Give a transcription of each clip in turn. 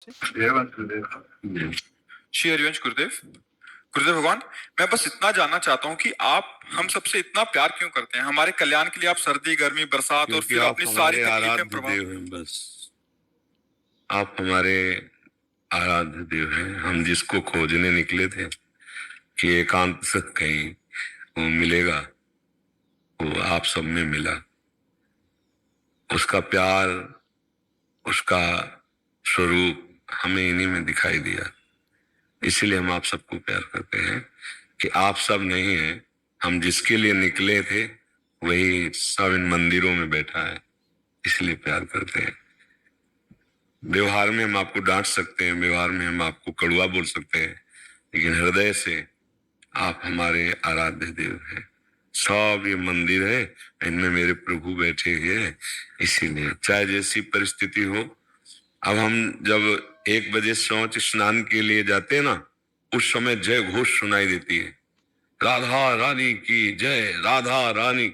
श्री हरिवंश गुरुदेव। गुरुदेव भगवान, मैं बस इतना जानना चाहता हूँ कि आप हम सबसे इतना प्यार क्यों करते हैं? हमारे कल्याण के लिए आप सर्दी, गर्मी, बरसात और फिर अपनी सारी तकलीफें प्रभाव। बस आप हमारे आराध्य देव हैं। हम जिसको खोजने निकले थे कि एकांत से कहीं वो मिलेगा, वो आप सब में मिला। उसका प्यार, उसका स्वरूप हमें इन्हीं में दिखाई दिया। इसीलिए हम आप सबको प्यार करते हैं कि आप सब नहीं हैं, हम जिसके लिए निकले थे वही सब इन मंदिरों में बैठा है, इसलिए प्यार करते हैं। व्यवहार में हम आपको डांट सकते हैं, व्यवहार में हम आपको कड़वा बोल सकते हैं, लेकिन हृदय से आप हमारे आराध्य देव हैं। सब ये मंदिर है, इनमें मेरे प्रभु बैठे हैं। इसीलिए चाहे जैसी परिस्थिति हो, अब हम जब 1 बजे शौच स्नान के लिए जाते हैं ना, उस समय जय घोष सुनाई देती है, राधा रानी की जय, राधा रानी।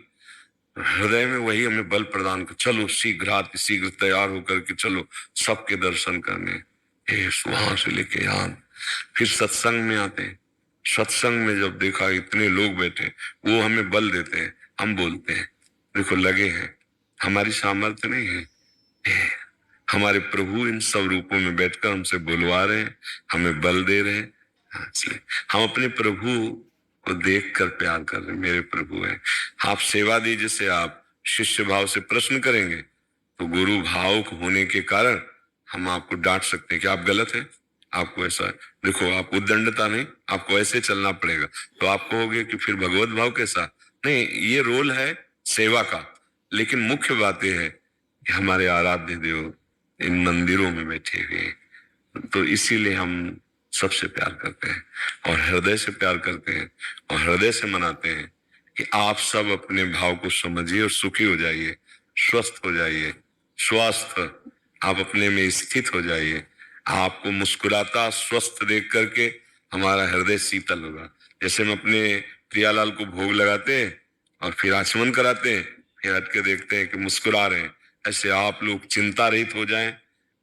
हृदय में वही हमें बल प्रदान कर, चलो शीघ्र तैयार होकर के चलो सबके दर्शन करने। वहां से लेके यहाँ फिर सत्संग में आते हैं। सत्संग में जब देखा इतने लोग बैठे, वो हमें बल देते हैं। हम बोलते हैं देखो लगे हैं, हमारी सामर्थ्य नहीं है, हमारे प्रभु इन सब रूपों में बैठकर हमसे बुलवा रहे हैं, हमें बल दे रहे हैं। इसलिए हम अपने प्रभु को देखकर प्यार कर रहे हैं, मेरे प्रभु हैं। आप सेवा दीजिए से आप शिष्य भाव से प्रश्न करेंगे तो गुरु भाव होने के कारण हम आपको डांट सकते हैं कि आप गलत हैं, आपको ऐसा देखो, आप उद्दंडता नहीं, आपको ऐसे चलना पड़ेगा। तो आप कहोगे कि फिर भगवत भाव कैसा? नहीं, ये रोल है सेवा का, लेकिन मुख्य बात यह है कि हमारे आराध्य देव इन मंदिरों में बैठे हुए हैं। तो इसीलिए हम सबसे प्यार करते हैं और हृदय से प्यार करते हैं और हृदय से मनाते हैं कि आप सब अपने भाव को समझिए और सुखी हो जाइए, स्वस्थ हो जाइए, स्वस्थ आप अपने में स्थित हो जाइए। आपको मुस्कुराता स्वस्थ देख करके हमारा हृदय शीतल होगा। जैसे हम अपने प्रियालाल को भोग लगाते हैं और फिर आचमन कराते हैं, फिर हट के देखते हैं कि मुस्कुरा रहे हैं, ऐसे आप लोग चिंता रहित हो जाएं,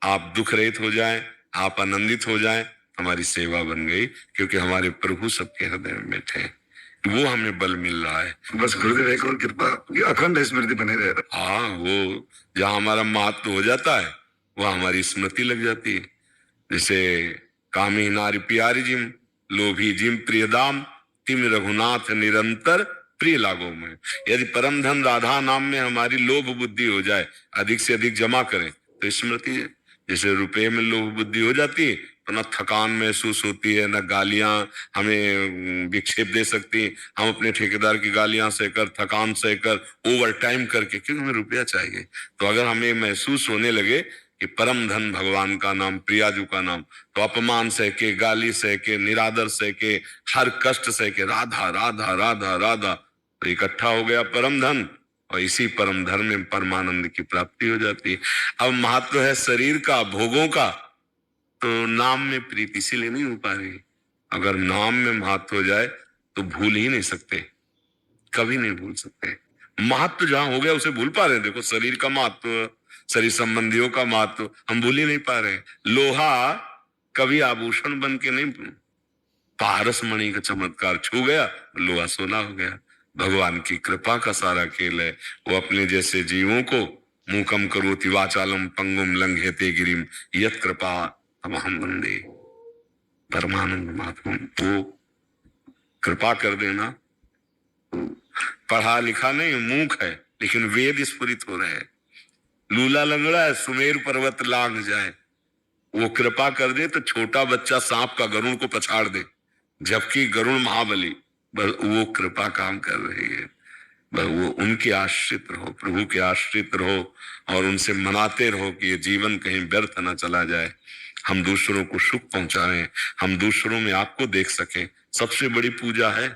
आप दुख रहित हो जाएं, आप आनंदित हो जाएं, हमारी सेवा बन गई, क्योंकि हमारे प्रभु सबके हृदय में बैठे हैं। वो हमें बल मिल रहा है। बस गुरुदेव एक और कृपा, अखंड स्मृति बने रहे। हाँ, वो जहाँ हमारा महत्व हो जाता है वह हमारी स्मृति लग जाती है। जैसे कामी नारी प्यारी जिम, लोभी जिम प्रियदाम, तिम रघुनाथ निरंतर प्रिय लागो में। यदि परम धन राधा नाम में हमारी लोभ बुद्धि हो जाए, अधिक से अधिक जमा करें तो स्मृति है। जैसे रुपये में लोभ बुद्धि हो जाती है तो न थकान महसूस होती है, न गालियां हमें विक्षेप दे सकती। हम अपने ठेकेदार की गालियां सहकर, थकान सहकर, ओवर टाइम करके, क्योंकि हमें रुपया चाहिए। तो अगर हमें महसूस होने लगे कि परम धन भगवान का नाम, प्रियाजू का नाम, तो अपमान सह के, गाली सह के, निरादर सह के, हर कष्ट सह के राधा राधा राधा राधा, तो इकट्ठा हो गया परम धन और इसी परम धन में परमानंद की प्राप्ति हो जाती है। अब महत्व है शरीर का, भोगों का, तो नाम में प्रीति इसीलिए नहीं हो पा रही। अगर नाम में महत्व हो जाए तो भूल ही नहीं सकते, कभी नहीं भूल सकते। महत्व जहां हो गया उसे भूल पा रहे हैं। देखो शरीर का महत्व, शरीर संबंधियों का महत्व हम भूल ही नहीं पा रहे हैं। लोहा कभी आभूषण बन के नहीं, पारस मणि का चमत्कार छू गया, लोहा सोना हो गया। भगवान की कृपा का सारा खेल है। वो अपने जैसे जीवों को मूकम करोति वाचालम पंगुम लंघयते गिरिम यत् कृपा तमहं वंदे परमानंद माधवम। वो कृपा कर देना, पढ़ा लिखा नहीं, मूक है, लेकिन वेद स्फुरित हो रहे हैं। लूला लंगड़ा है, सुमेर पर्वत लांग जाए, वो कृपा कर दे तो छोटा बच्चा सांप का गरुण को पछाड़ दे, जबकि गरुण महाबली। वो कृपा काम कर रही है। वो उनके आश्रित रहो, प्रभु के आश्रित रहो और उनसे मनाते रहो कि ये जीवन कहीं व्यर्थ न चला जाए। हम दूसरों को सुख पहुंचाएं, हम दूसरों में आपको देख सकें, सबसे बड़ी पूजा है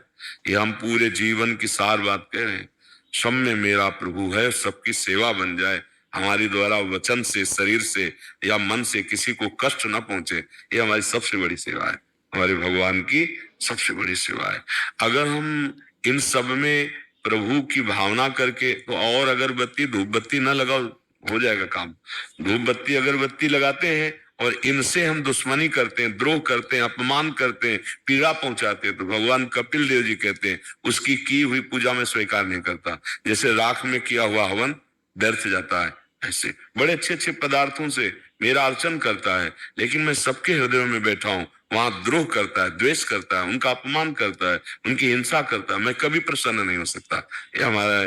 ये। हम पूरे जीवन की सार बात कह रहे हैं, सब में मेरा प्रभु है, सबकी सेवा बन जाए। हमारी द्वारा वचन से, शरीर से या मन से किसी को कष्ट न पहुंचे, ये हमारी सबसे बड़ी सेवा है, हमारे भगवान की सबसे बड़ी सेवा है। अगर हम इन सब में प्रभु की भावना करके, तो और अगरबत्ती धूप बत्ती न लगाओ, हो जाएगा काम। धूप बत्ती अगरबत्ती लगाते हैं और इनसे हम दुश्मनी करते हैं, द्रोह करते हैं, अपमान करते हैं, पीड़ा पहुंचाते हैं, तो भगवान कपिल देव जी कहते हैं उसकी की हुई पूजा में स्वीकार नहीं करता। जैसे राख में किया हुआ हवन व्यर्थ जाता है, ऐसे बड़े अच्छे अच्छे पदार्थों से मेरा अर्चन करता है, लेकिन मैं सबके हृदयों में बैठा हूं, वहां द्रोह करता है, द्वेष करता है, उनका अपमान करता है, उनकी हिंसा करता है, मैं कभी प्रसन्न नहीं हो सकता। ये हमारा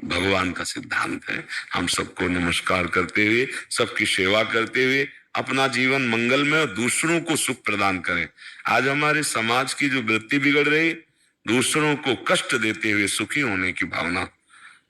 भगवान का सिद्धांत है। हम सबको नमस्कार करते हुए, सबकी सेवा करते हुए अपना जीवन मंगलमय और दूसरों को सुख प्रदान करें। आज हमारे समाज की जो वृत्ति बिगड़ रही, दूसरों को कष्ट देते हुए सुखी होने की भावना,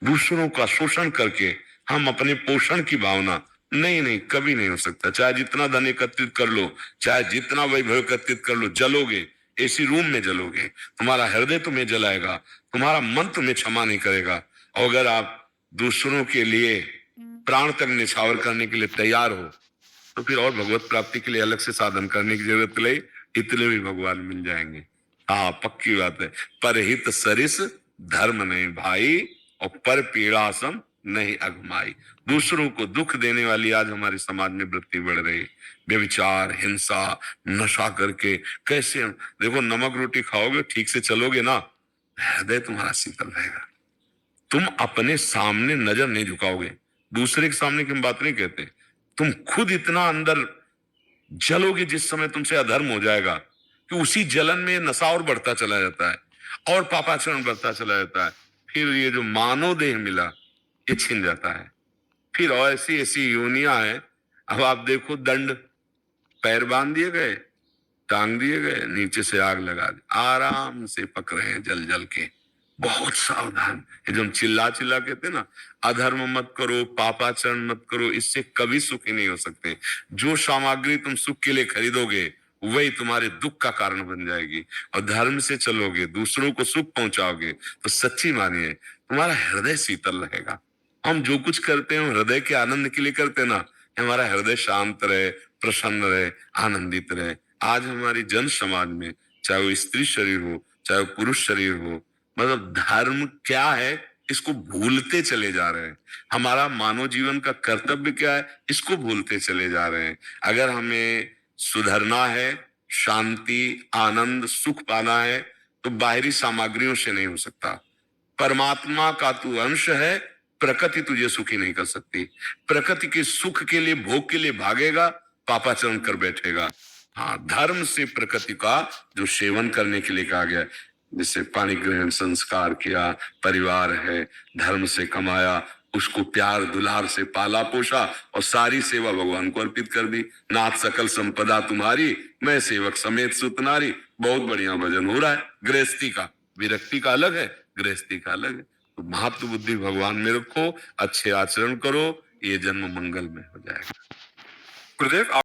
दूसरों का शोषण करके हम अपने पोषण की भावना, नहीं नहीं, कभी नहीं हो सकता। चाहे जितना धन एकत्रित कर लो, चाहे जितना वैभव एकत्रित कर लो, जलोगे, एसी रूम में जलोगे, तुम्हारा हृदय तुम्हें जलाएगा, तुम्हारा मन तुम्हें क्षमा नहीं करेगा। और अगर आप दूसरों के लिए प्राण तक निछावर करने के लिए तैयार हो, तो फिर और भगवत प्राप्ति के लिए अलग से साधन करने की जरूरत नहीं, इतने भी भगवान मिल जाएंगे। हाँ, पक्की बात है। परहित सरिस धर्म नहीं भाई, और पर पीड़ा सम नहीं अगमाई। दूसरों को दुख देने वाली आज हमारे समाज में वृत्ति बढ़ रही, व्यभिचार, हिंसा, नशा करके कैसे। देखो, नमक रोटी खाओगे, ठीक से चलोगे ना, हृदय तुम्हारा शीतल रहेगा। तुम अपने सामने नजर नहीं झुकाओगे, दूसरे के सामने की हम बात नहीं कहते, तुम खुद इतना अंदर जलोगे जिस समय तुमसे अधर्म हो जाएगा कि उसी जलन में नशा और बढ़ता चला जाता है और पापाचरण बढ़ता चला जाता है। फिर ये जो मानव देह मिला, ये छिन जाता है। फिर और ऐसी ऐसी योनियां हैं। अब आप देखो, दंड, पैर बांध दिए गए, टांग दिए गए, नीचे से आग लगा दी, आराम से पक रहे हैं जल जल के। बहुत सावधान। ये जो हम चिल्ला चिल्ला कहते हैं ना, अधर्म मत करो, पापाचरण मत करो, इससे कभी सुखी नहीं हो सकते। जो सामग्री तुम सुख के लिए खरीदोगे, वही तुम्हारे दुख का कारण बन जाएगी। और धर्म से चलोगे, दूसरों को सुख पहुंचाओगे, तो सच्ची मानिए तुम्हारा हृदय शीतल रहेगा। हम जो कुछ करते हैं हृदय के आनंद के लिए करते हैं ना, हमारा हृदय शांत रहे, प्रसन्न रहे, आनंदित रहे। आज हमारी जन समाज में, चाहे वो स्त्री शरीर हो, चाहे वो पुरुष शरीर हो, मतलब धर्म क्या है इसको भूलते चले जा रहे हैं। हमारा मानव जीवन का कर्तव्य क्या है, इसको भूलते चले जा रहे हैं। अगर हमें सुधरना है, शांति, आनंद, सुख पाना है, तो बाहरी सामग्रियों से नहीं हो सकता। परमात्मा का तू अंश है, प्रकृति तुझे सुखी नहीं कर सकती। प्रकृति के सुख के लिए, भोग के लिए भागेगा, पापाचरण कर बैठेगा। हाँ, धर्म से प्रकृति का जो सेवन करने के लिए कहा गया, जैसे पानी ग्रहण संस्कार किया, परिवार है, धर्म से कमाया, उसको प्यार दुलार से पाला पोषा और सारी सेवा भगवान को अर्पित कर दी। नाथ सकल संपदा तुम्हारी, मैं सेवक समेत सुत नारी। बहुत बढ़िया भजन हो रहा है। गृहस्थी का, विरक्ति का अलग है, गृहस्थी का अलग है। तो महत्व बुद्धि भगवान में रखो, अच्छे आचरण करो, ये जन्म मंगल में हो जाएगा। गुरुदेव